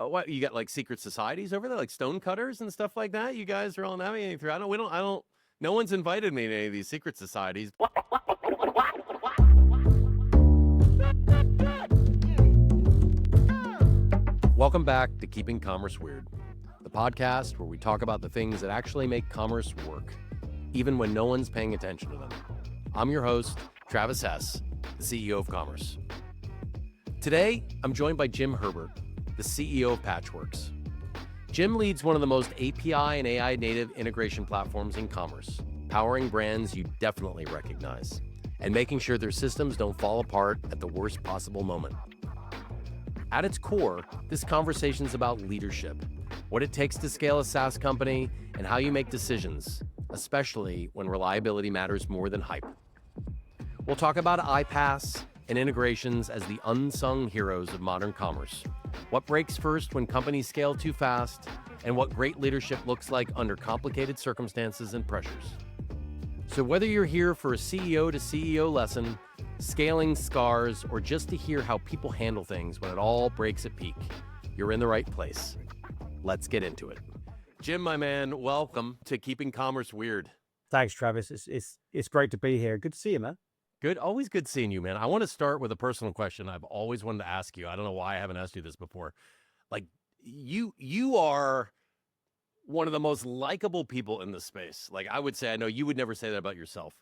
What you got, like secret societies over there, like stone cutters and stuff like that? You guys are all navigating through. I don't. No one's invited me to any of these secret societies. Welcome back to Keeping Commerce Weird, the podcast where we talk about the things that actually make commerce work, even when no one's paying attention to them. I'm your host, Travis Hess, the CEO of Commerce. Today, I'm joined by Jim Herbert, the CEO of Patchworks. Jim leads one of the most API and AI native integration platforms in commerce, powering brands you definitely recognize, and making sure their systems don't fall apart at the worst possible moment. At its core, this conversation is about leadership, what it takes to scale a SaaS company, and how you make decisions, especially when reliability matters more than hype. We'll talk about iPaaS and integrations as the unsung heroes of modern commerce, what breaks first when companies scale too fast, and what great leadership looks like under complicated circumstances and pressures. So whether you're here for a CEO to CEO lesson, scaling scars, or just to hear how people handle things when it all breaks at peak, you're in the right place. Let's get into it. Jim, my man, welcome to Keeping Commerce Weird. Thanks, Travis. It's great to be here. Good to see you, man. Good. Always good seeing you, man. I want to start with a personal question I've always wanted to ask you. I don't know why I haven't asked you this before. Like, you are one of the most likable people in the space. Like, I would say, I know you would never say that about yourself.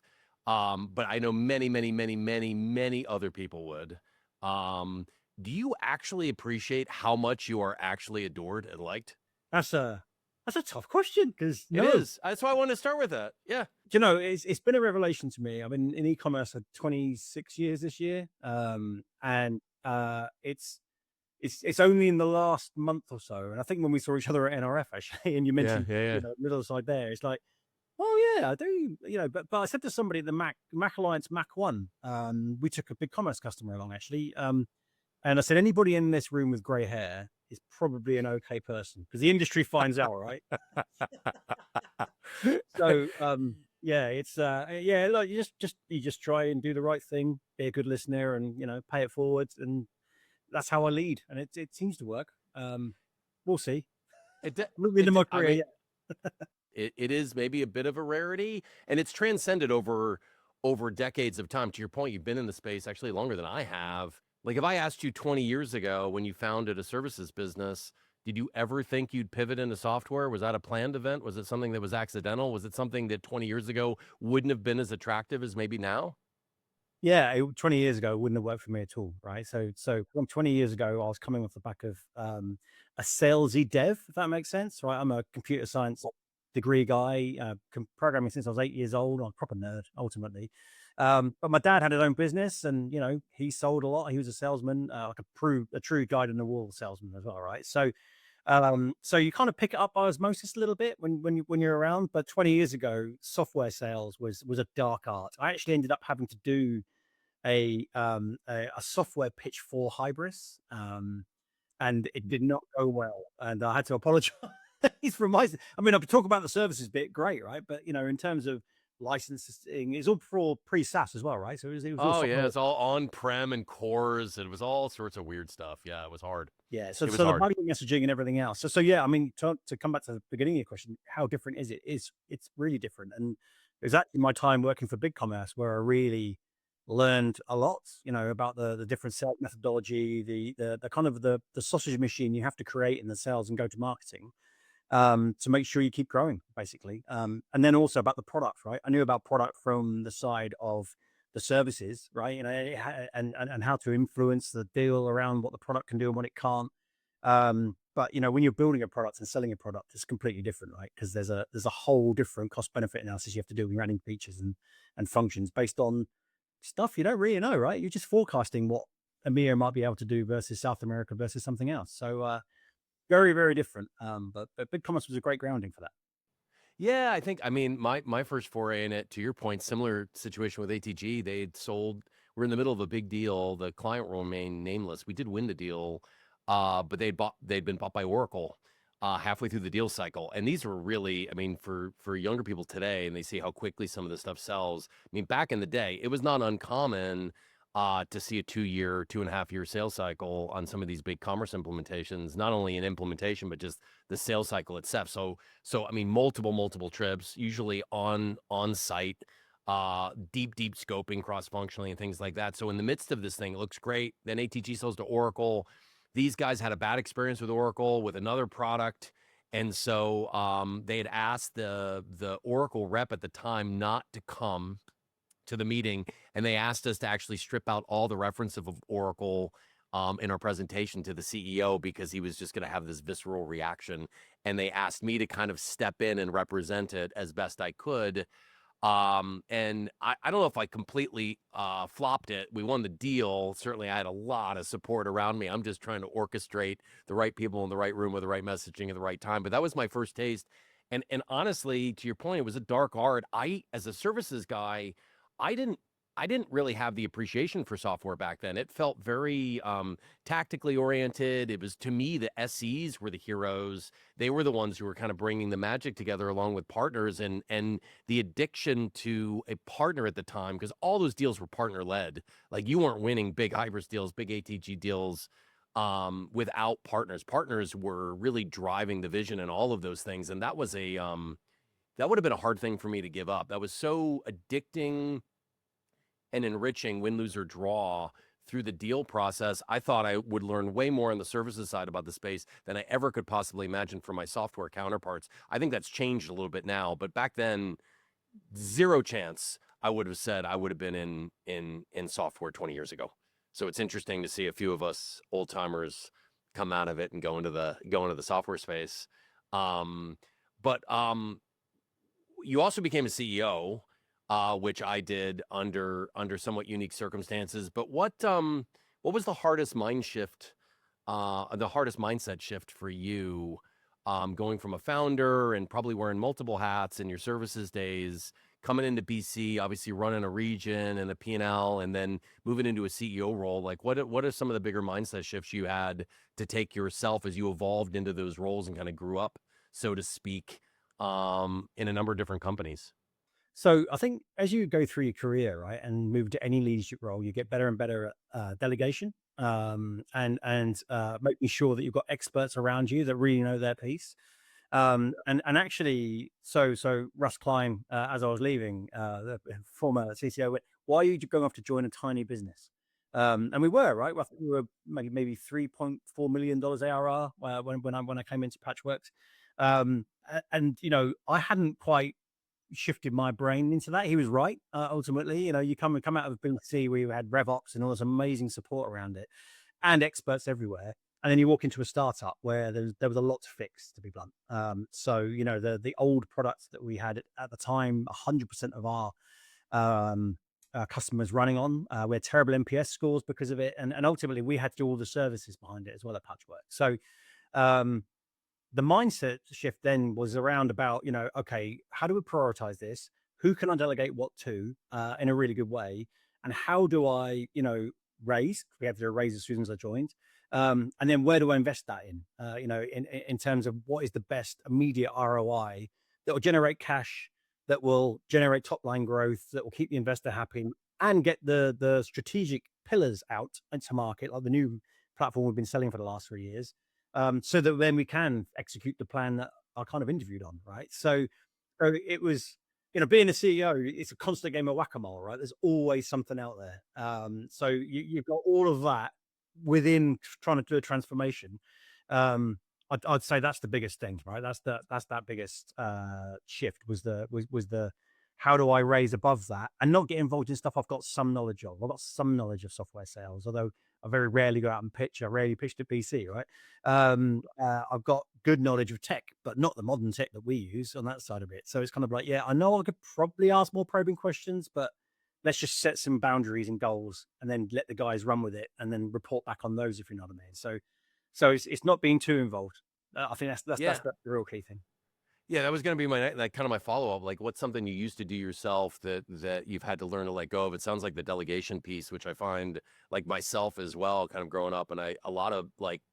But I know many other people would. Do you actually appreciate how much you are actually adored and liked? That's a tough question because It is. That's why I want to start with that. Yeah. You know, it's been a revelation to me. I've been in e-commerce for 26 years this year, and it's only in the last month or so. And I think when we saw each other at NRF actually, and you mentioned You know, middle side there, it's like, oh yeah, I do. You know, but I said to somebody at the Mac Alliance Mac One, we took a big commerce customer along actually, and I said anybody in this room with grey hair is probably an okay person because the industry finds out, right? So yeah, it's like you just try and do the right thing, be a good listener, and you know, pay it forward, and that's how I lead, and it seems to work. We'll see. In my career, it is maybe a bit of a rarity, and it's transcended over decades of time. To your point, you've been in the space actually longer than I have. Like, if I asked you 20 years ago when you founded a services business, did you ever think you'd pivot into software? Was that a planned event? Was it something that was accidental? Was it something that 20 years ago wouldn't have been as attractive as maybe now? yeah, 20 years ago, it wouldn't have worked for me at all, right? So from 20 years ago, I was coming off the back of a salesy dev, if that makes sense, right? I'm a computer science degree guy, programming since I was 8 years old. I'm a proper nerd, ultimately. But my dad had his own business, and you know, he sold a lot. He was a salesman, like a true guide in the wall salesman as well, right? So you kind of pick it up by osmosis a little bit when you're around. But 20 years ago, software sales was a dark art. I actually ended up having to do a software pitch for Hybris, and it did not go well, and I had to apologize. For my, I mean, I talk about the services bit, great, right? But you know, in terms of licensing, it's all for pre-SaaS as well, right? So it was all it's all on-prem and cores. It was all sorts of weird stuff. Yeah, it was hard. Yeah, so the marketing messaging and everything else. So yeah, I mean, to come back to the beginning of your question, how different is it? It's really different, and it was actually my time working for BigCommerce where I really learned a lot, you know, about the different sales methodology, the kind of the sausage machine you have to create in the sales and go-to-marketing. To make sure you keep growing, basically. And then also about the product, right? I knew about product from the side of the services, right? You know, and how to influence the deal around what the product can do and what it can't. But you know, when you're building a product and selling a product, it's completely different, right? Because there's a whole different cost benefit analysis you have to do when you're adding features and functions based on stuff you don't really know, right? You're just forecasting what EMEA might be able to do versus South America versus something else. So very, very different. But BigCommerce was a great grounding for that. Yeah, I mean, my first foray in it, to your point, similar situation with ATG. We're in the middle of a big deal. The client will remain nameless. We did win the deal, but they'd been bought by Oracle halfway through the deal cycle. And these were really, I mean, for younger people today, and they see how quickly some of this stuff sells. I mean, back in the day, it was not uncommon to see a 2-year, 2.5-year sales cycle on some of these big commerce implementations, not only in implementation, but just the sales cycle itself. So I mean, multiple trips, usually on site, deep scoping cross-functionally and things like that. So in the midst of this thing, it looks great. Then ATG sells to Oracle. These guys had a bad experience with Oracle with another product. And so they had asked the Oracle rep at the time not to come to the meeting, and they asked us to actually strip out all the reference of Oracle in our presentation to the CEO because he was just going to have this visceral reaction. And they asked me to kind of step in and represent it as best I could. And I don't know if I completely flopped it. We won the deal. Certainly, I had a lot of support around me. I'm just trying to orchestrate the right people in the right room with the right messaging at the right time. But that was my first taste. And honestly, to your point, it was a dark art. As a services guy, I didn't I didn't really have the appreciation for software back then. It felt very tactically oriented. It was, to me, the SEs were the heroes. They were the ones who were kind of bringing the magic together along with partners, and the addiction to a partner at the time, because all those deals were partner led. Like, you weren't winning big Hybris deals, big ATG deals without partners. Partners were really driving the vision and all of those things. And that was that would have been a hard thing for me to give up. That was so addicting and enriching, win, lose, or draw, through the deal process. I thought I would learn way more on the services side about the space than I ever could possibly imagine from my software counterparts. I think that's changed a little bit now, but back then, zero chance I would have said I would have been in software 20 years ago. So it's interesting to see a few of us old timers come out of it and go into the software space. Um, but you also became a CEO, which I did under somewhat unique circumstances. But what was the hardest the hardest mindset shift for you, going from a founder and probably wearing multiple hats in your services days, coming into BC, obviously running a region and a P&L, and then moving into a CEO role? Like, what are some of the bigger mindset shifts you had to take yourself as you evolved into those roles and kind of grew up, so to speak, in a number of different companies? So I think as you go through your career, right, and move to any leadership role, you get better and better at delegation, and making sure that you've got experts around you that really know their piece. And actually, so Russ Klein, as I was leaving, the former CCO, went, "Why are you going off to join a tiny business?" And we were right. I think we were maybe $3.4 million ARR when I came into Patchworks. And I hadn't quite shifted my brain into that. He was right. Ultimately, you come out of BC where you had RevOps and all this amazing support around it, and experts everywhere, and then you walk into a startup where there was a lot to fix, to be blunt. So the old products that we had at the time, 100% of our customers running on, we had terrible NPS scores because of it, and ultimately we had to do all the services behind it as well at Patchwork. So um, the mindset shift then was around about, okay, how do we prioritize this? Who can I delegate what to in a really good way? And how do I, raise? We had to do a raise as soon as I joined. And then where do I invest that in? In terms of what is the best immediate ROI that will generate cash, that will generate top line growth, that will keep the investor happy, and get the strategic pillars out into market, like the new platform we've been selling for the last 3 years, so that then we can execute the plan that I kind of interviewed on, right? So it was, being a CEO, it's a constant game of whack-a-mole, right? There's always something out there. So you've got all of that within trying to do a transformation. I'd say that's the biggest thing, right? That's that biggest shift was the how do I raise above that and not get involved in stuff I've got some knowledge of. I've got some knowledge of software sales, although I very rarely go out and pitch. I rarely pitched at BC, right? I've got good knowledge of tech, but not the modern tech that we use on that side of it. So it's kind of like, yeah, I know I could probably ask more probing questions, but let's just set some boundaries and goals and then let the guys run with it and then report back on those, if you know what I mean. So it's not being too involved. I think that's Yeah. the real key thing. Yeah, that was going to be my, like, kind of my follow up. Like, what's something you used to do yourself that you've had to learn to let go of? It sounds like the delegation piece, which I find, like myself as well, kind of growing up, and a lot of, like,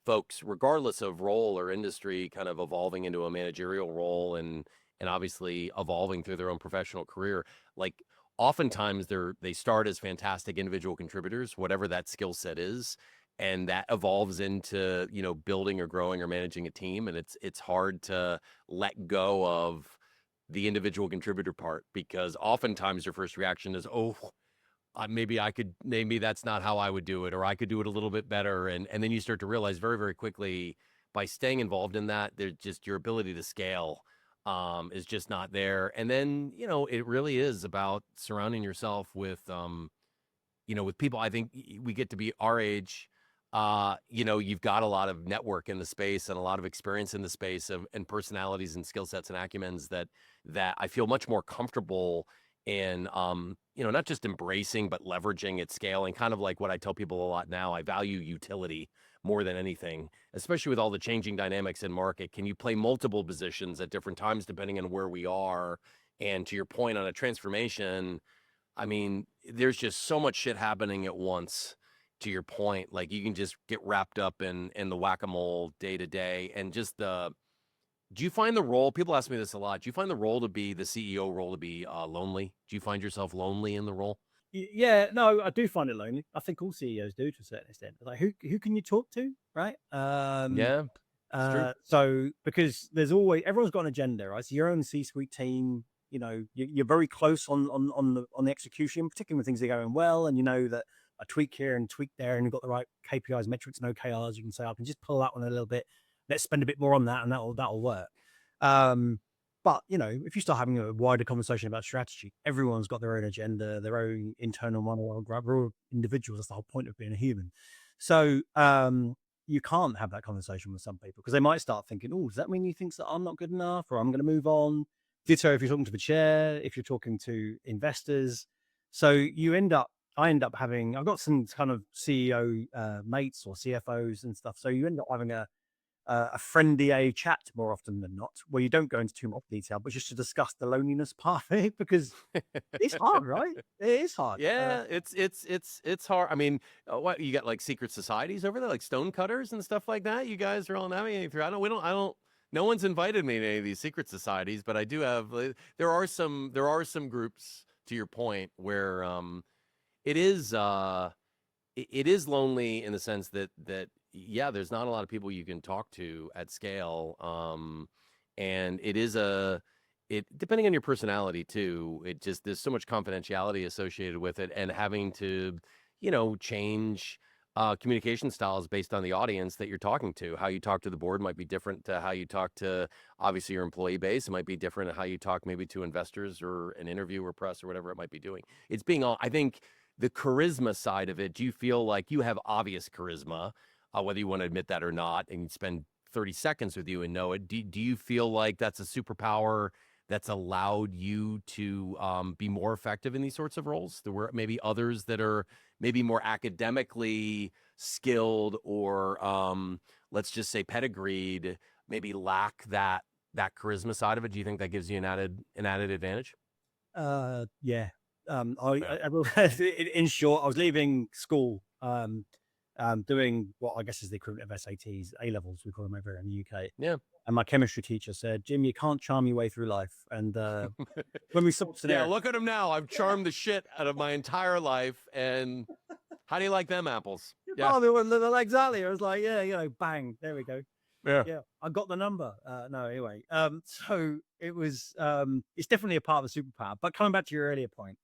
folks, regardless of role or industry, kind of evolving into a managerial role, and obviously evolving through their own professional career. Like, oftentimes they start as fantastic individual contributors, whatever that skill set is, and that evolves into, building or growing or managing a team. And it's hard to let go of the individual contributor part, because oftentimes your first reaction is, oh, maybe that's not how I would do it, or I could do it a little bit better. And then you start to realize very, very quickly, by staying involved in that, there's just your ability to scale is just not there. And then, it really is about surrounding yourself with people. I think we get to be our age. You've got a lot of network in the space and a lot of experience in the space and personalities and skill sets and acumens that I feel much more comfortable in, not just embracing, but leveraging at scale. And kind of like what I tell people a lot now, I value utility more than anything, especially with all the changing dynamics in market. Can you play multiple positions at different times, depending on where we are? And to your point on a transformation, I mean, there's just so much shit happening at once. To your point, like, you can just get wrapped up in the whack-a-mole day to day. And just do you find the role, people ask me this a lot, do you find the role to be the CEO role to be lonely? Do you find yourself lonely in the role? Yeah, no, I do find it lonely. I think all CEOs do to a certain extent. Like, who can you talk to, right? Yeah, it's true. So because everyone's got an agenda, right? So your own C-suite team, you're very close on the execution, particularly when things are going well, and you know that a tweak here and tweak there, and you've got the right KPIs, metrics, and OKRs. You can say, I can just pull that one a little bit. Let's spend a bit more on that, and that'll work. But if you start having a wider conversation about strategy, everyone's got their own agenda, their own internal monologue, right? We're all individuals. That's the whole point of being a human. So you can't have that conversation with some people, because they might start thinking, oh, does that mean you think that I'm not good enough, or I'm going to move on? Ditto if you're talking to the chair, if you're talking to investors. So I've got some kind of CEO mates or CFOs and stuff. So you end up having a friendly chat more often than not, where you don't go into too much detail, but just to discuss the loneliness part of it, because it's hard, right? It is hard. Yeah, it's hard. I mean, what, you got like secret societies over there, like stonecutters and stuff like that? You guys are all navigating through. I don't. No one's invited me to any of these secret societies, but I do have. There are some groups, to your point, where it is it is lonely, in the sense that yeah, there's not a lot of people you can talk to at scale. And it, depending on your personality too, it just, there's so much confidentiality associated with it, and having to, change communication styles based on the audience that you're talking to. How you talk to the board might be different to how you talk to, obviously, your employee base. It might be different to how you talk maybe to investors or an interview or press or whatever it might be doing. It's being all, I think, the charisma side of it. Do you feel like you have obvious charisma, whether you want to admit that or not, and you spend 30 seconds with you and know it? Do you feel like that's a superpower that's allowed you to be more effective in these sorts of roles? There were maybe others that are maybe more academically skilled, or let's just say pedigreed, maybe lack that charisma side of it. Do you think that gives you an added advantage? Yeah. Yeah. I will, in short, I was leaving school, doing what I guess is the equivalent of SATs, A levels, we call them over here in the UK. Yeah. And my chemistry teacher said, Jim, you can't charm your way through life. And when we saw Yeah, look at him now. I've charmed the shit out of my entire life. And how do you like them apples? Yeah. Oh, exactly. I was like, yeah, bang, there we go. Yeah. Yeah, I got the number. No, anyway. So it was, it's definitely a part of the superpower. But coming back to your earlier point,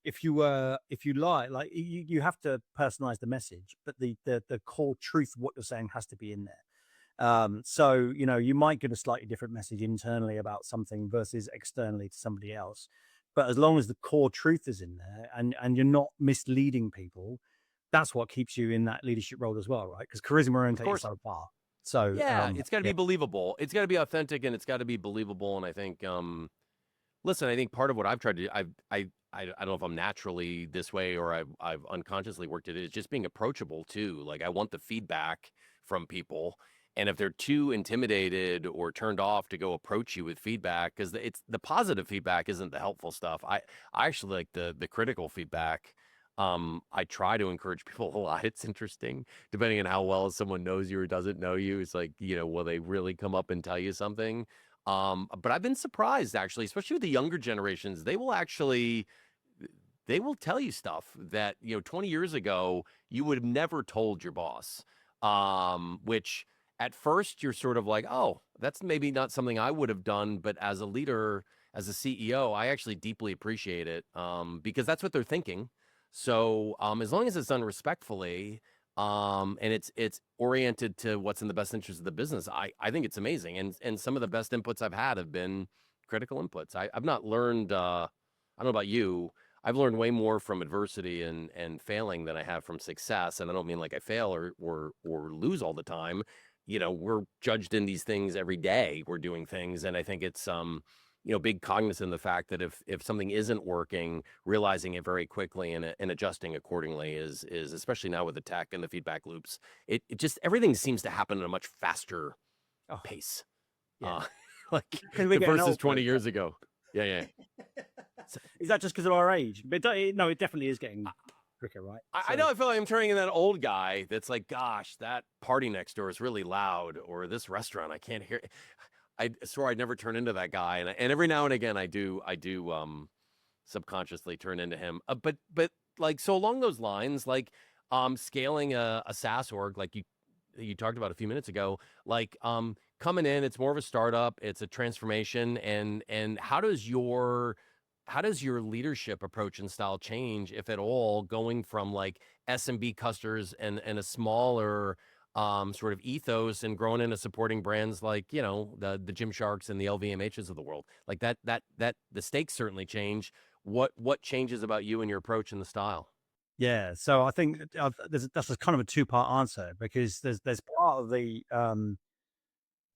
if you like you have to personalize the message, but the core truth of what you're saying has to be in there. So you might get a slightly different message internally about something versus externally to somebody else, but as long as the core truth is in there, and you're not misleading people, that's what keeps you in that leadership role as well, right? Because charisma only takes you so far. So yeah, it's got to be believable. It's got to be authentic, and it's got to be believable. And I think, listen, I think part of what I've tried to, I don't know if I'm naturally this way, or I've unconsciously worked at it, is just being approachable too. Like, I want the feedback from people, and if they're too intimidated or turned off to go approach you with feedback, because it's the positive feedback isn't the helpful stuff. I actually like the critical feedback. I try to encourage people a lot. It's interesting, depending on how well someone knows you or doesn't know you. It's like, will they really come up and tell you something? But I've been surprised actually, especially with the younger generations. They will tell you stuff that 20 years ago you would have never told your boss. Which at first you're sort of like, oh, that's maybe not something I would have done, but as a leader, as a CEO, I actually deeply appreciate it, because that's what they're thinking. So as long as it's done respectfully, and it's oriented to what's in the best interest of the business, I think it's amazing. And some of the best inputs I've had have been critical inputs. I've not learned. I don't know about you. I've learned way more from adversity and failing than I have from success. And I don't mean like I fail or lose all the time. We're judged in these things every day. We're doing things, and I think it's big cognizant of the fact that if something isn't working, realizing it very quickly and adjusting accordingly is especially now with the tech and the feedback loops. It just everything seems to happen at a much faster Oh, pace, yeah. uh, like Because we're getting versus older. 20 years ago. Yeah, yeah. Is that just because of our age? But no, it definitely is getting quicker, right? I know I feel like I'm turning into that old guy that's like, gosh, that party next door is really loud, or this restaurant I can't hear. I swore I'd never turn into that guy, and every now and again I do subconsciously turn into him. But like, so along those lines, like scaling a SaaS org like you talked about a few minutes ago, like coming in, it's more of a startup, it's a transformation, and how does your leadership approach and style change, if at all, going from like SMB customers and a smaller sort of ethos and growing into supporting brands like the Gymsharks and the LVMHs of the world, like that the stakes certainly change. What changes about you and your approach and the style? Yeah, so I think that's a kind of a two-part answer, because there's part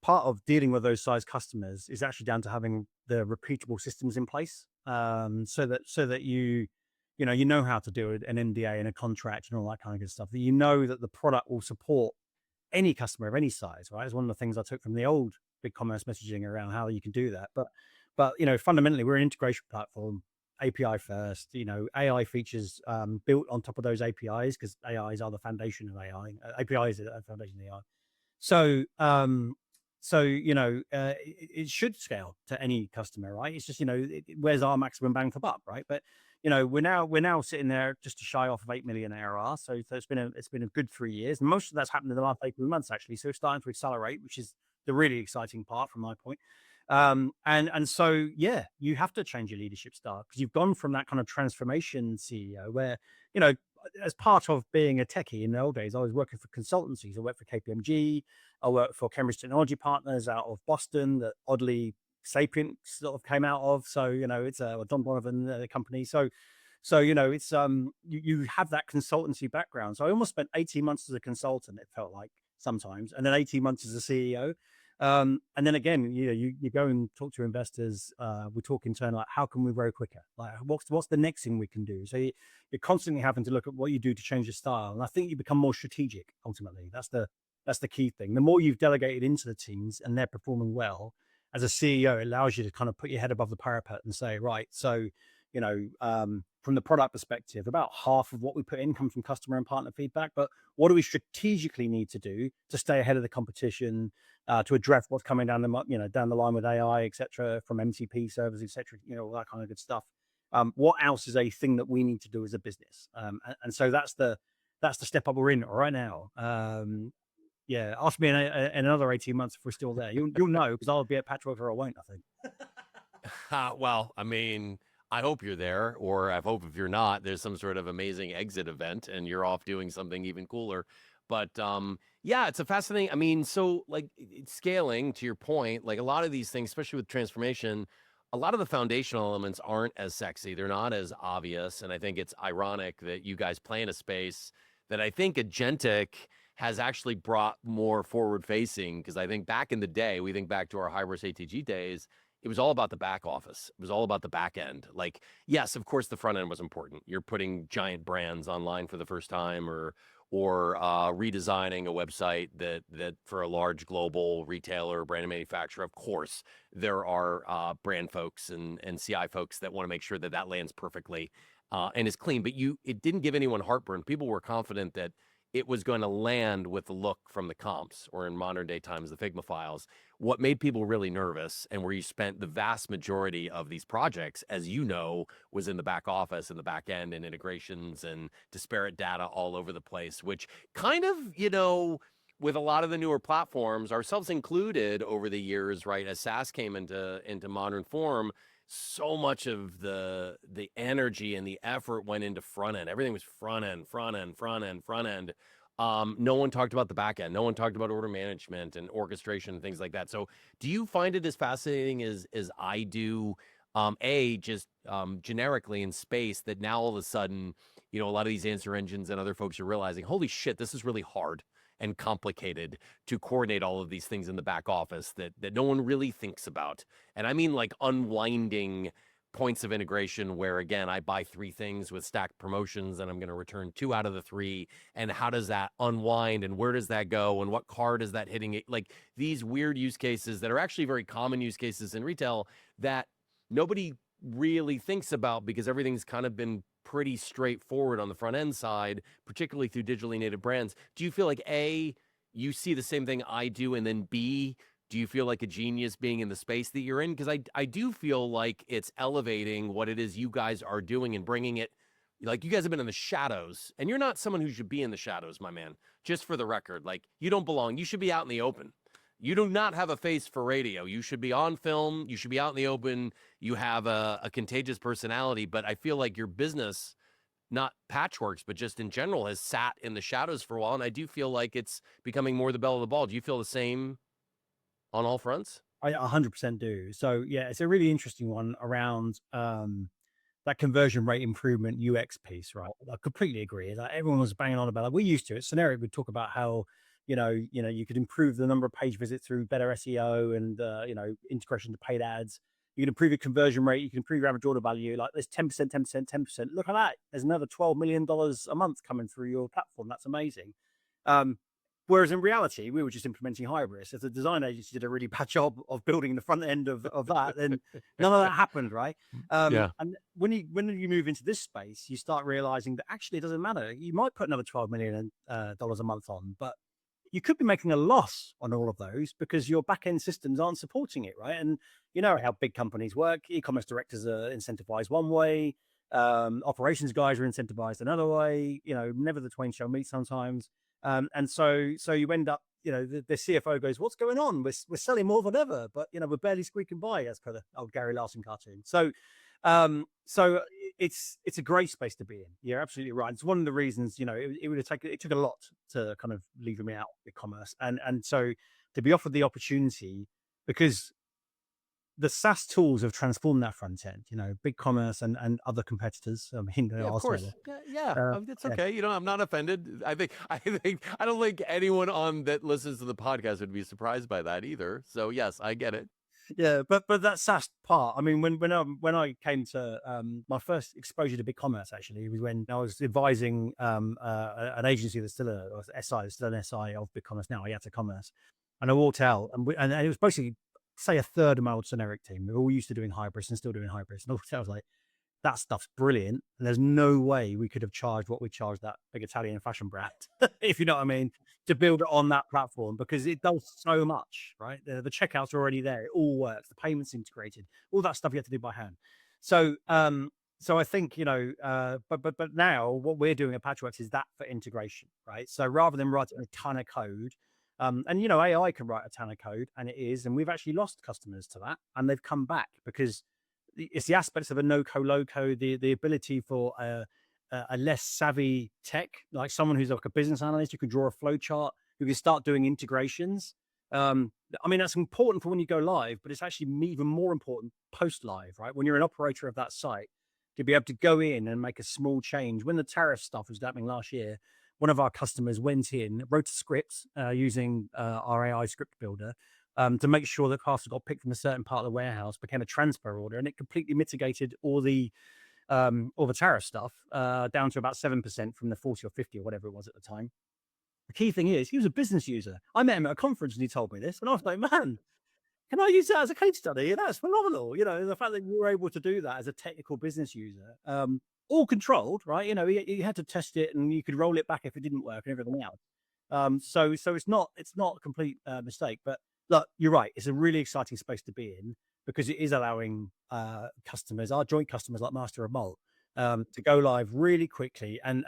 of dealing with those size customers is actually down to having the repeatable systems in place, so that you know how to do an NDA and a contract and all that kind of good stuff. That you know that the product will support any customer of any size, right? It's one of the things I took from the old big commerce messaging around how you can do that. But fundamentally, we're an integration platform, API first. AI features built on top of those APIs, because AIs are the foundation of AI. APIs are the foundation of AI. So, it should scale to any customer, right? It's just, where's our maximum bang for buck, right? But we're now sitting there just to shy off of 8 million ARR. So it's been a good 3 years. And most of that's happened in the last 18 months, actually. So it's starting to accelerate, which is the really exciting part from my point. And so, yeah, you have to change your leadership style, because you've gone from that kind of transformation CEO where, you know, as part of being a techie in the old days, I was working for consultancies. I worked for KPMG. I worked for Cambridge Technology Partners out of Boston, that oddly Sapient sort of came out of. So, it's Don Donovan, the company. So it's you have that consultancy background. So I almost spent 18 months as a consultant, it felt like sometimes, and then 18 months as a CEO. And then again, you go and talk to investors. We talk internally, like, how can we grow quicker? Like, what's the next thing we can do? So you're constantly having to look at what you do to change your style. And I think you become more strategic. Ultimately, that's the key thing. The more you've delegated into the teams and they're performing well, as a CEO, it allows you to kind of put your head above the parapet and say, right, so from the product perspective, about half of what we put in comes from customer and partner feedback. But what do we strategically need to do to stay ahead of the competition, to address what's coming down the line with AI, etc., from MCP servers, etc., all that kind of good stuff. What else is a thing that we need to do as a business? And so that's the step up we're in right now. Yeah, ask me in another 18 months if we're still there. You'll know, because I'll be at Patchworks or I won't, I think. Well, I mean, I hope you're there, or I hope if you're not, there's some sort of amazing exit event and you're off doing something even cooler. But yeah, it's a fascinating. I mean, so like scaling, to your point, like a lot of these things, especially with transformation, a lot of the foundational elements aren't as sexy. They're not as obvious. And I think it's ironic that you guys play in a space that I think agentic has actually brought more forward facing. Because I think back in the day, we think back to our high-risk ATG days, it was all about the back office. It was all about the back end. Like, yes, of course, the front end was important. You're putting giant brands online for the first time, or redesigning a website that for a large global retailer, brand manufacturer. Of course, there are brand folks and CI folks that want to make sure that lands perfectly and is clean. But it didn't give anyone heartburn. People were confident that it was going to land with the look from the comps, or in modern day times, the Figma files. What made people really nervous, and where you spent the vast majority of these projects, as you know, was in the back office and the back end and integrations and disparate data all over the place, which kind of, with a lot of the newer platforms, ourselves included, over the years, right, as SaaS came into modern form, so much of the energy and the effort went into front end. Everything was front end, front end, front end, front end. No one talked about the back end. No one talked about order management and orchestration and things like that. So, do you find it as fascinating as I do? Just generically in space, that now all of a sudden, a lot of these answer engines and other folks are realizing, holy shit, this is really hard and complicated to coordinate all of these things in the back office that no one really thinks about. And I mean, like, unwinding points of integration where, again, I buy 3 things with stacked promotions and I'm going to return 2 out of the 3. And how does that unwind, and where does that go, and what card is that hitting it? Like, these weird use cases that are actually very common use cases in retail that nobody really thinks about, because everything's kind of been pretty straightforward on the front end side, particularly through digitally native brands. Do you feel like, A, you see the same thing I do, and then B, do you feel like a genius being in the space that you're in? Because I do feel like it's elevating what it is you guys are doing and bringing it. Like, you guys have been in the shadows, and you're not someone who should be in the shadows, my man. Just for the record, like, you don't belong. You should be out in the open. You do not have a face for radio. You should be on film. You should be out in the open. You have a contagious personality, but I feel like your business, not Patchworks, but just in general, has sat in the shadows for a while. And I do feel like it's becoming more the belle of the ball. Do you feel the same on all fronts? I 100% do. So yeah, it's a really interesting one around that conversion rate improvement UX piece, right? I completely agree. Like, everyone was banging on about it. We used to at Scenario, we'd talk about how you could improve the number of page visits through better SEO and integration to paid ads. You can improve your conversion rate. You can improve your average order value. Like, there's 10%, 10%, 10%. Look at that. There's another $12 million a month coming through your platform. That's amazing. Um, Whereas in reality, we were just implementing Hybris. If the design agency did a really bad job of building the front end of that, then none of that happened, right? Yeah. And when you move into this space, you start realizing that actually it doesn't matter. You might put another $12 million dollars a month on, but you could be making a loss on all of those because your back end systems aren't supporting it, right? And you know how big companies work. E-commerce directors are incentivized one way, operations guys are incentivized another way. Never the twain shall meet sometimes. And so you end up, the CFO goes, "What's going on? We're selling more than ever, but we're barely squeaking by," as per the old Gary Larson cartoon. So it's a great space to be in. You're absolutely right. It's one of the reasons, it took a lot to kind of leave me out of commerce, and so to be offered the opportunity, because the SaaS tools have transformed that front end. BigCommerce and other competitors. I mean, Yeah, of course. Yeah. It's yeah. okay. I'm not offended. I don't think anyone on that listens to the podcast would be surprised by that either. So yes, I get it. Yeah, but that SaaS part. I mean, when I came to my first exposure to BigCommerce, actually, was when I was advising an agency that's still or SI, that's still an SI of BigCommerce now, IATA Commerce, and I walked out, and it was basically, say, a third of my old generic team. We're all used to doing Hybris and still doing Hybris, and I was like, that stuff's brilliant, and there's no way we could have charged what we charged that big Italian fashion brand, if you know what I mean, to build it on that platform, because it does so much, right? The checkouts are already there, it all works, the payments integrated, all that stuff you have to do by hand. So I think, but now what we're doing at Patchworks is that for integration, right? So rather than writing a ton of code, and AI can write a ton of code, and it is, and we've actually lost customers to that, and they've come back because it's the aspects of a no-code, low-code, the ability for a less savvy tech, like someone who's like a business analyst, who can draw a flow chart, who can start doing integrations. I mean, that's important for when you go live, but it's actually even more important post-live, right? When you're an operator of that site, to be able to go in and make a small change. When the tariff stuff was happening last year, one of our customers went in, wrote a script using our AI script builder, to make sure that parcel got picked from a certain part of the warehouse, became a transfer order, and it completely mitigated all the tariff stuff down to about 7% from the 40 or 50 or whatever it was at the time. The key thing is, he was a business user. I met him at a conference and he told me this, and I was like, man, can I use that as a case study? That's phenomenal. The fact that you were able to do that as a technical business user. all controlled, right? You had to test it and you could roll it back if it didn't work and everything else. So it's not a complete mistake. But look, you're right. It's a really exciting space to be in because it is allowing customers, our joint customers like Master of Malt, to go live really quickly and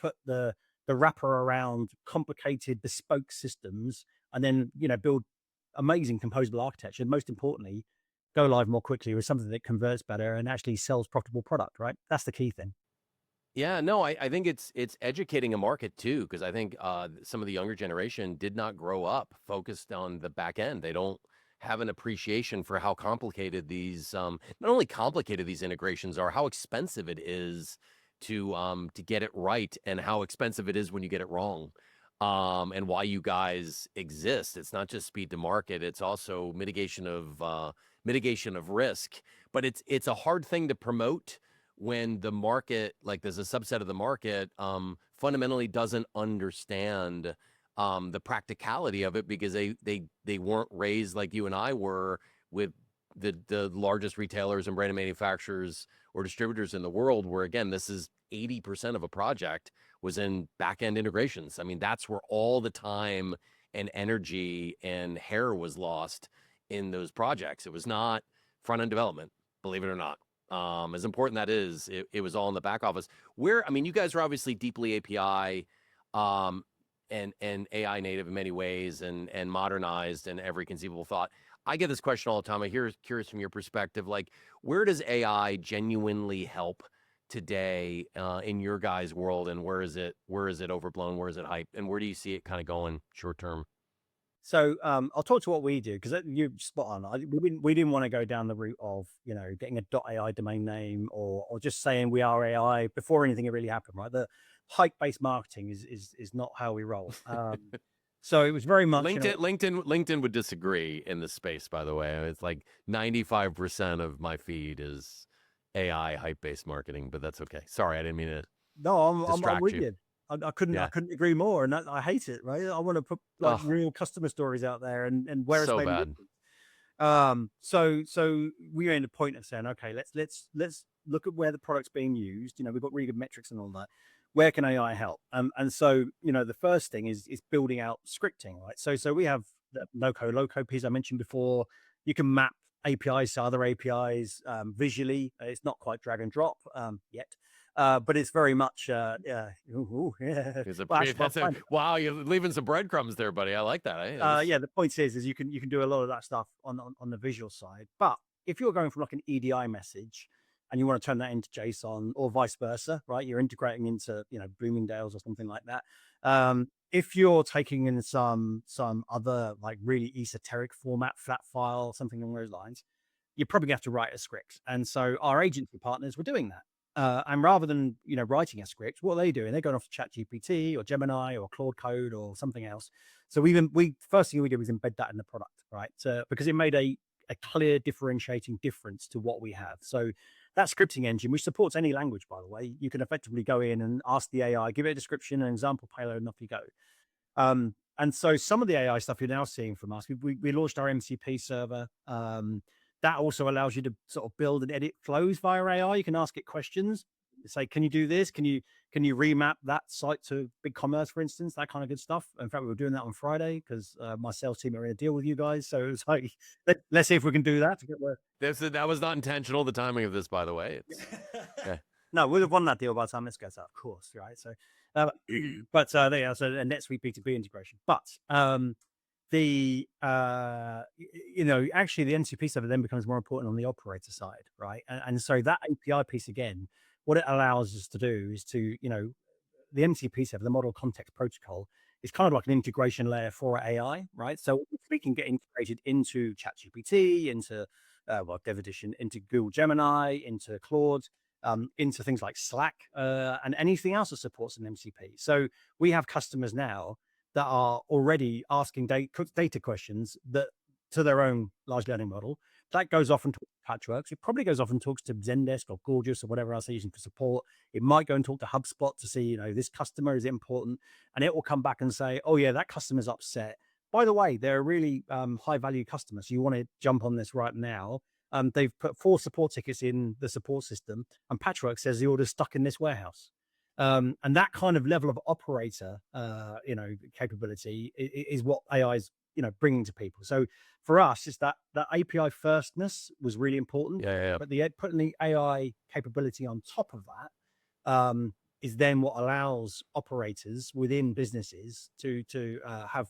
put the wrapper around complicated bespoke systems, and then build amazing composable architecture. And most importantly, go live more quickly with something that converts better and actually sells profitable product. Right? That's the key thing. Yeah, no, I think it's educating a market too, because I think some of the younger generation did not grow up focused on the back end. They don't have an appreciation for how complicated these not only complicated these integrations are, how expensive it is to get it right, and how expensive it is when you get it wrong. And why you guys exist. It's not just speed to market; it's also mitigation of risk. But it's a hard thing to promote when the market, like there's a subset of the market, fundamentally doesn't understand the practicality of it, because they weren't raised like you and I were with the largest retailers and brand manufacturers or distributors in the world, where again, this is 80% of a project was in back end integrations. I mean, that's where all the time and energy and hair was lost in those projects. It was not front end development, believe it or not. As important that is, it was all in the back office. I mean, you guys are obviously deeply API um, and AI native in many ways, and modernized in every conceivable thought. I get this question all the time. Curious from your perspective, like, where does AI genuinely help today in your guys' world, and where is it overblown? Where is it hype? And where do you see it kind of going short term? So I'll talk to what we do because you're spot on. We didn't want to go down the route of getting a .ai domain name or just saying we are AI before anything had really happened. Right, the hype based marketing is not how we roll. So it was very much LinkedIn would disagree in this space, by the way. It's like 95% of my feed is AI hype based marketing, but that's okay. Sorry, I didn't mean to no, I'm distract with you. you. I couldn't Yeah. agree more, and I hate it. Right, I want to put like Oh, real customer stories out there and where it's so made a bad. difference. So we made a point of saying, okay, let's look at where the product's being used. We've got really good metrics and all that. Where can AI help? And so the first thing is building out scripting, right? So we have the no code, low code piece I mentioned before. You can map APIs to other APIs visually. It's not quite drag and drop yet. But it's very much, yeah. Yeah. Well, actually, That's a wow. You're leaving some breadcrumbs there, buddy. I like that. yeah, the point is you can do a lot of that stuff on the visual side. But if you're going from like an EDI message and you want to turn that into JSON or vice versa, right? You're integrating into Bloomingdale's or something like that. If you're taking in some other like really esoteric format, flat file, something along those lines, you're probably going to have to write a script. And so our agency partners were doing that. And rather than writing a script, what are they doing? They're going off to ChatGPT or Gemini or Claude Code or something else. So we first thing we did was embed that in the product, right? Because it made a clear differentiating difference to what we have. So that scripting engine, which supports any language, by the way, you can effectively go in and ask the AI, give it a description, an example payload, and off you go. And so some of the AI stuff you're now seeing from us, we launched our MCP server. That also allows you to sort of build and edit flows via AI. You can ask it questions. Say, can you do this? Can you remap that site to BigCommerce, for instance? That kind of good stuff. In fact, we were doing that on Friday because my sales team are in a deal with you guys. So it was like, let's see if we can do that to get where. That was not intentional. The timing of this, by the way. Okay. No, we'd have won that deal by the time this goes out, of course, right? So, but there, so a NetSuite B2B integration. But actually the NCP server then becomes more important on the operator side, right? And so that API piece again, what it allows us to do is to, the MCP server, the model context protocol, is kind of like an integration layer for AI, right? So we can get integrated into ChatGPT, into Dev Edition, into Google Gemini, into Claude, into things like Slack, and anything else that supports an MCP. So we have customers now that are already asking data questions that to their own large language model. That goes off and talks to Patchworks. It probably goes off and talks to Zendesk or Gorgeous or whatever else they're using for support. It might go and talk to HubSpot to see, this customer is important, and it will come back and say, oh yeah, that customer's upset. By the way, they're a really high value customer, so you want to jump on this right now. they've put 4 support tickets in the support system, and Patchwork says the order's stuck in this warehouse. And that kind of level of operator, capability is what AI is, bringing to people. So for us, it's that API firstness was really important, Yeah, yeah, yeah. but putting the AI capability on top of that, is then what allows operators within businesses to have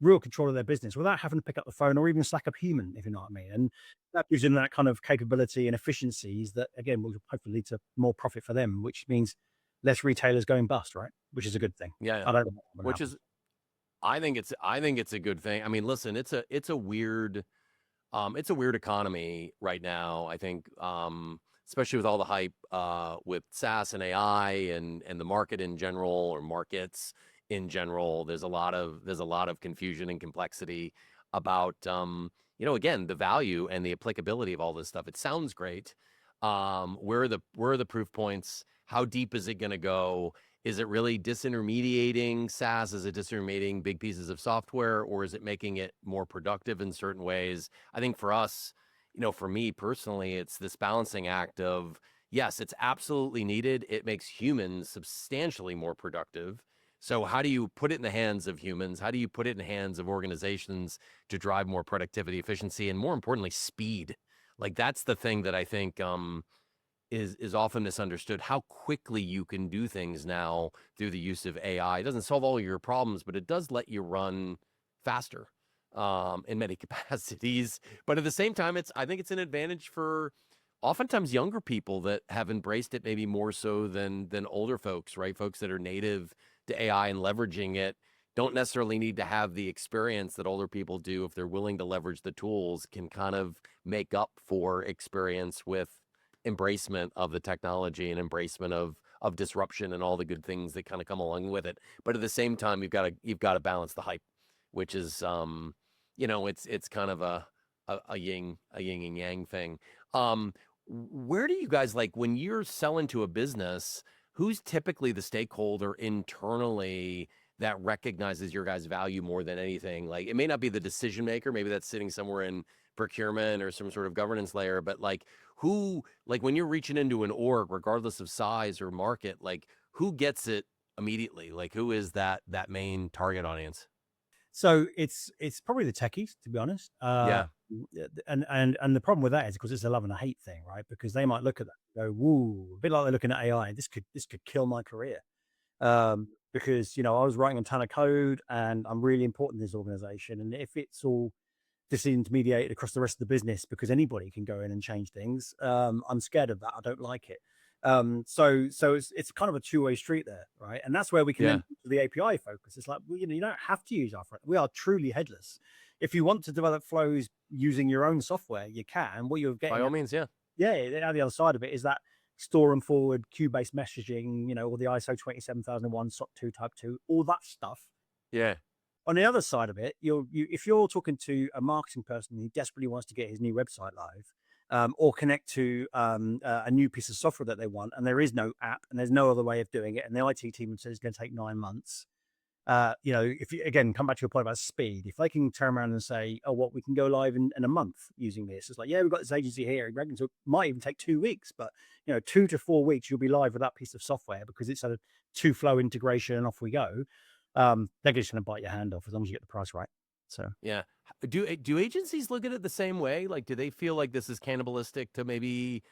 real control of their business without having to pick up the phone or even slack up human, if you know what I mean. And that gives them that kind of capability and efficiencies that, again, will hopefully lead to more profit for them, which means less retailers going bust, right? Which is a good thing. Yeah, yeah. I don't know what Which happens. is, I think it's a good thing. I mean, listen, it's a weird it's a weird economy right now. I think, especially with all the hype with SaaS and AI and the market in general, or markets in general. There's a lot of confusion and complexity about, again, the value and the applicability of all this stuff. It sounds great. Where are the proof points? How deep is it going to go? Is it really disintermediating SaaS? Is it disintermediating big pieces of software, or is it making it more productive in certain ways? I think for us, for me personally, it's this balancing act of, yes, it's absolutely needed. It makes humans substantially more productive. So how do you put it in the hands of humans? How do you put it in the hands of organizations to drive more productivity, efficiency, and more importantly, speed? Like, that's the thing that I think, is often misunderstood. How quickly you can do things now through the use of AI. It doesn't solve all your problems, but it does let you run faster, in many capacities. But at the same time, I think it's an advantage for oftentimes younger people that have embraced it maybe more so than older folks, right? Folks that are native to AI and leveraging it don't necessarily need to have the experience that older people do. If they're willing to leverage the tools, can kind of make up for experience with embracement of the technology and embracement of disruption and all the good things that kind of come along with it. But at the same time, you've got to balance the hype, which is, it's kind of a yin and yang thing. Where do you guys, like, when you're selling to a business, who's typically the stakeholder internally that recognizes your guys' value more than anything? Like, it may not be the decision maker, maybe that's sitting somewhere in procurement or some sort of governance layer, but like, when you're reaching into an org, regardless of size or market, like, who gets it immediately? Like, who is that main target audience? So it's probably the techies, to be honest. Yeah. And the problem with that is because it's a love and a hate thing, right? Because they might look at that and go, "Woo," a bit like they're looking at AI. This could kill my career. Because I was writing a ton of code, and I'm really important in this organization. And if it's all disintermediated across the rest of the business because anybody can go in and change things, I'm scared of that. I don't like it. So it's kind of a two-way street there, right? And that's where we can Yeah. then to the API focus. It's like, well, you don't have to use our front. We are truly headless. If you want to develop flows using your own software, you can. What you're By getting all at, means, yeah. yeah, the other side of it is that store and forward queue-based messaging, all the ISO 27001, SOC 2 Type 2, all that stuff. Yeah. On the other side of it, if you're talking to a marketing person who desperately wants to get his new website live, or connect to a new piece of software that they want, and there is no app and there's no other way of doing it, and the IT team says it's going to take 9 months. If you again come back to your point about speed, if they can turn around and say, "Oh, what we can go live in a month using this," it's like, yeah, we've got this agency here. It reckons it might even take 2 weeks, but 2 to 4 weeks you'll be live with that piece of software because it's a two-flow integration, and off we go. They're just going to bite your hand off as long as you get the price right. So Yeah. Do agencies look at it the same way? Like, do they feel like this is cannibalistic to maybe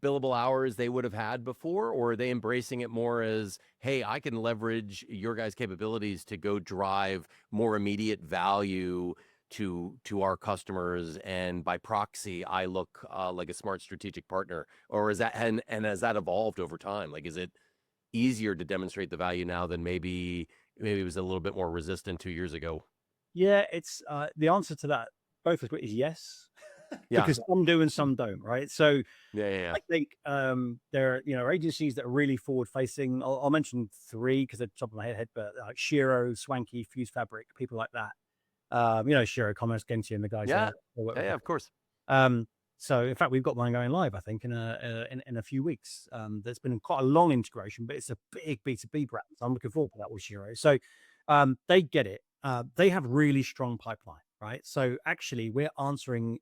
billable hours they would have had before, or are they embracing it more as, hey, I can leverage your guys' capabilities to go drive more immediate value to our customers, and by proxy, I look like a smart strategic partner? Or is that, and has that evolved over time? Like, is it easier to demonstrate the value now than maybe it was a little bit more resistant 2 years ago? yeah, it's the answer to that both is yes, Yeah. because some do and some don't, right? So Yeah, yeah, yeah. I think there are agencies that are really forward facing. I'll mention three because at the top of my head, but like Shiro, Swanky, Fuse Fabric, people like that. Shiro Commerce, Genti, and the guys Yeah. there. They work Yeah, with yeah, me. of course. So in fact, we've got one going live, I think, in a few weeks. There's been quite a long integration, but it's a big B2B brand. So I'm looking forward to that with Shiro. So they get it. They have really strong pipeline, right? So actually, we're answering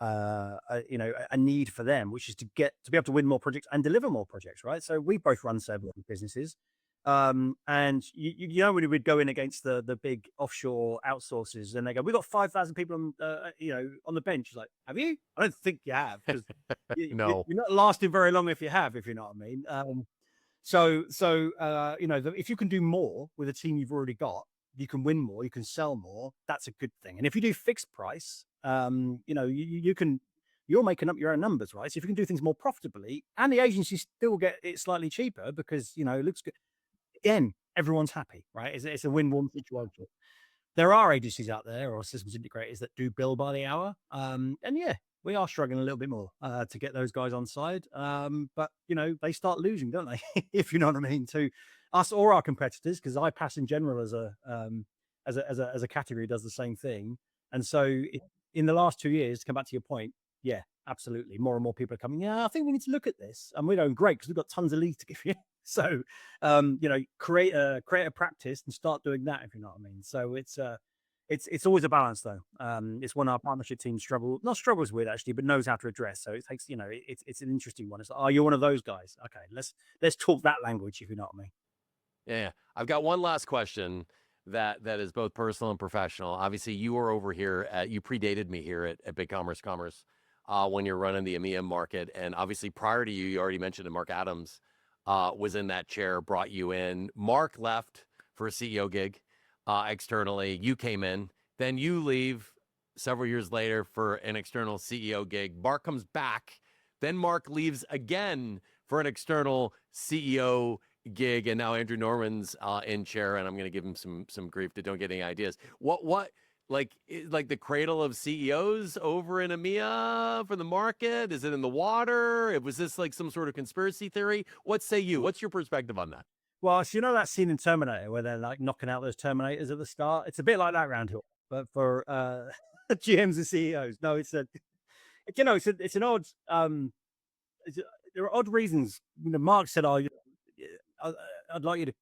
a need for them, which is to be able to win more projects and deliver more projects, right? So we both run several businesses, and when we'd go in against the big offshore outsourcers, and they go, "We got 5,000 people on on the bench." It's like, have you? I don't think you have, because No. you're not lasting very long if you have, if you know what I mean. If you can do more with a team you've already got, you can win more, you can sell more. That's a good thing. And if you do fixed price, you're making up your own numbers, right? So if you can do things more profitably, and the agencies still get it slightly cheaper because it looks good. Again, everyone's happy, right? It's a win-win situation. There are agencies out there or systems integrators that do bill by the hour. And yeah, we are struggling a little bit more to get those guys on side. But they start losing, don't they? If you know what I mean, to us or our competitors, because iPass in general as a category does the same thing. And so in the last 2 years, to come back to your point, yeah, absolutely. More and more people are coming, yeah, I think we need to look at this. And we're doing great because we've got tons of leads to give you. So, create a practice and start doing that, if you know what I mean. So it's always a balance though. It's one our partnership team not struggles with actually, but knows how to address. So it takes, it's an interesting one. It's like, oh, you're one of those guys. Okay, let's talk that language, if you know what I mean. Yeah. I've got one last question that is both personal and professional. Obviously, you were over here you predated me here at Big Commerce when you're running the EMEA market. And obviously prior to you already mentioned that Mark Adams was in that chair, brought you in. Mark left for a CEO gig externally. You came in. Then you leave several years later for an external CEO gig. Mark comes back. Then Mark leaves again for an external CEO gig. And now Andrew Norman's in chair, and I'm going to give him some grief to don't get any ideas. What? Like the cradle of CEOs over in EMEA for the market? Is it in the water? Was this like some sort of conspiracy theory? What say you? What's your perspective on that? Well, so that scene in Terminator where they're like knocking out those Terminators at the start? It's a bit like that around here, but for GMs and CEOs. No, it's an odd. There are odd reasons. Mark said, "Oh, I'd like you to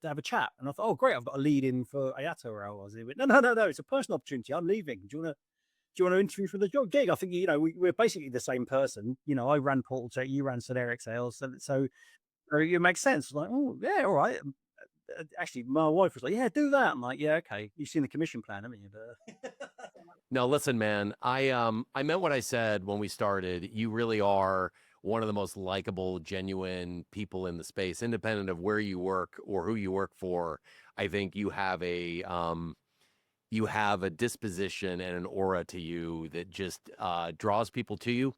have a chat," and I thought, "Oh, great! I've got a lead in for Ayato where I was." He went, No. It's a personal opportunity. I'm leaving. Do you want to interview for the job gig? I think we're basically the same person. I ran Portal Tech, you ran Generic Sales, so it makes sense. Like, oh yeah, all right. Actually, my wife was like, "Yeah, do that." I'm like, "Yeah, okay." You've seen the commission plan, haven't you? No, listen, man. I meant what I said when we started. You really are one of the most likable, genuine people in the space, independent of where you work or who you work for. I think you have a disposition and an aura to you that just draws people to you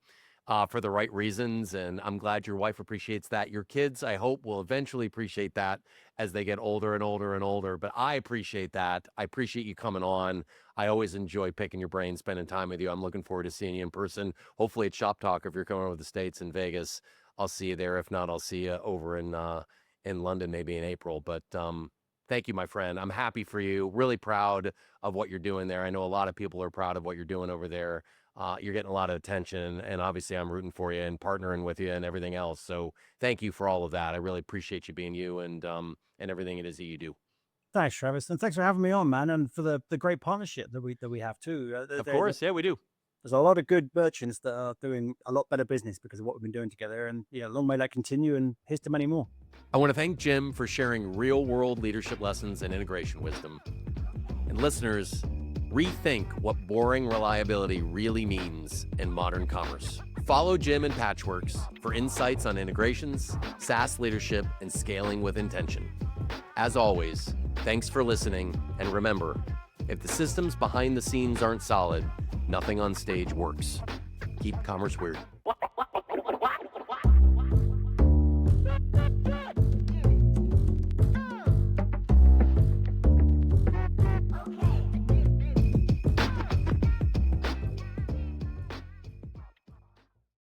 for the right reasons. And I'm glad your wife appreciates that. Your kids, I hope, will eventually appreciate that as they get older and older and older. But I appreciate that. I appreciate you coming on. I always enjoy picking your brain, spending time with you. I'm looking forward to seeing you in person. Hopefully at Shop Talk, if you're coming over the States in Vegas, I'll see you there. If not, I'll see you over in London, maybe in April. But thank you, my friend. I'm happy for you. Really proud of what you're doing there. I know a lot of people are proud of what you're doing over there. You're getting a lot of attention, and obviously I'm rooting for you and partnering with you and everything else. So thank you for all of that. I really appreciate you being you and everything it is that you do. Thanks, Travis, and thanks for having me on, man, and for the great partnership that we have too. Of course, yeah, we do. There's a lot of good merchants that are doing a lot better business because of what we've been doing together, and yeah, long may that continue, and here's to many more. I want to thank Jim for sharing real-world leadership lessons and integration wisdom. And listeners, rethink what boring reliability really means in modern commerce. Follow Jim and Patchworks for insights on integrations, SaaS leadership, and scaling with intention. As always, thanks for listening, and remember, if the systems behind the scenes aren't solid, nothing on stage works. Keep commerce weird.